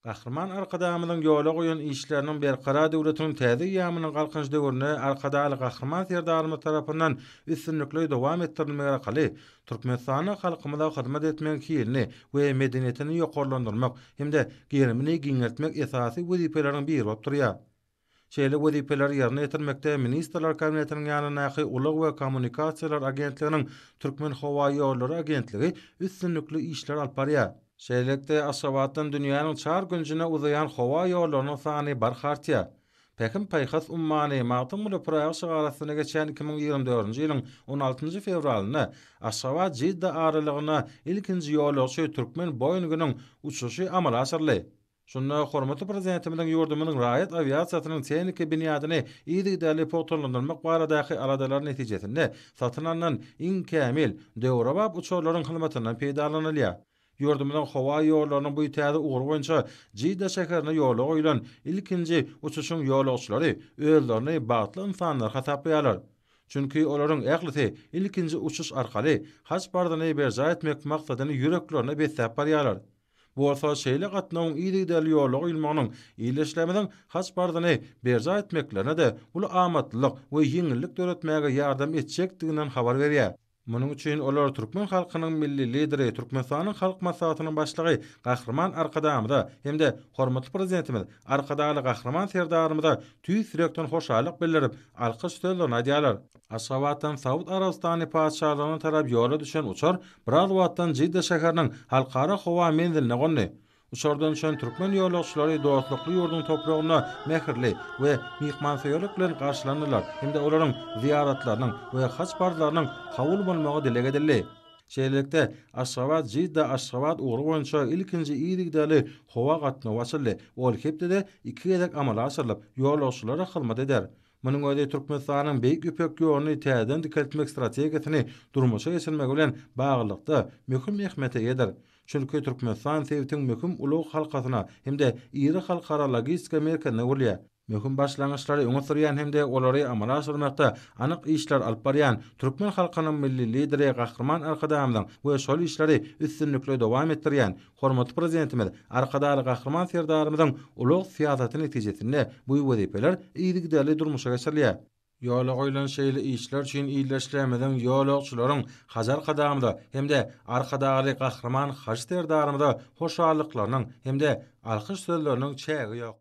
Gahrman arkadamynyň ýola goýan işleriniň berkara döwletiniň täze ýamynyň galkynç döwrüne arkadaly gahrman serdarmy tarapyndan üstünlikli dowam etdirilmegi arkaly Türkmenistana halkymyza hyzmat etmeň kilini we medeniýetini ýokarlandyrmak hemde gerimini giňertmek esasy wezifeleriň biri bolup durýar. Şeýle wezifeler ýerine ýetirmekde ministrler kabinetiniň ýanynaky ulyk we kommunikasiýalar agentliginiň Türkmen Howa ýollary agentligi üstünlikli işler alyp barýar. Şeýlekde Aşgabatdan dünýäniň çar günjine uzayan howa ýollarynyň sany barhartýar. Pekin paýhas ummany magtym bilen praýaş garasyna geçen 2024-nji ýylyň 16-njy fevralyna Aşgabat Jidda aralygyna ilkinji ýolagçy türkmen Boeing'iniň uçuşy amala aşyrly. Şunda hormatly prezidentimiň ýurdumynyň raýat aviasiýasynyň tehnika binýadyny ýa-da portlandyrmak baradaky aradalar netijesinde satyn alynan iň kämil döwrebap uçurlaryň hyzmatyndan peýdalanylýar. Ýurdumyň howa ýollarynyň bu täze ugry boýunça Jidda şäherine ýola goýulan ilkinji uçuşyň ýolagçylary özlerini bagtly insanlar hasaplanýarlar. Çünki olaryň ählisi ilkinji uçuş arkaly haç bardany berja etmek maksadyny ýüreklerine beslep barýarlar. Bu bolsa şeýle gatnawyň ýa-da ýola goýulmagynyň iýleşlemeden haç bardany berja etmeklerine de ulu amatlyk we ýeňillik döretmäge ýardam etjekdiginden habar berýär. Munyň üçin olar türkmen halkynyň milli lideri, Türkmenistanyň halk maslahatynyň başlygy Gahrman Arkadamyda hemde hormatly prezidentimiz Arkadaly Gahrman serdarymyza tüýs ýürekden hoşallyk bildirip alkyş sözlerini aýdýarlar. Aşgabatdan Saud Arabistany paçalygynyň tarap ýola düşen uçar biraz wagtdan Jidda şäheriniň halkara howa menziline gondy. Uçardan düşen türkmen ýolagçylary dostlukly ýurdun topragyna mehirli we mihmansyýarlyk bilen garşylandylar. Hemde olaryň ziyaratlarynyň we haç barlarynyň kabul bolmagy dile gedildi. Şeýlelikde Aşgabat Jidda Aşgabat ugry boýunça ilkinji ýygydaly howa gatnawy açyldy. Ol hepde iki gezek amala aşyrylyp ýolagçylara hyzmat eder. Munyň öňünde Türkmenistanyň beýik ýöpek ýoluny täzeden dikeltmek strategiýasyny durmuşa geçirmek bilen baglykda möhüm ähmiýete eder. Çünki Türkmenistan sewtiň möhüm ulug halkasyna hemde iri halkara logistika merkezine bolýar. Möhüm başlangyçlary öňe sürýän hemde olary amala aşyrmakda anyk işler alyp barýan türkmen halkynyň milli lideri Gahrman Arkadamyň we şol işleri üstünlikle dowam etdirýän hormatly prezidentimiz Arkadaly Gahrman serdarymyzyň ulug siýasaty netijesinde bu wezipeler ýygydaly durmuşa geçirilýär. Ýola goýulan şeýle işler üçin iýleşlemeden ýolagçylaryň Hajar kadamyda hemde Arkadaly Gahrman Hajar serdarymyza hoşallyklarynyň hemde alkyş sözleriniň çägi ýok.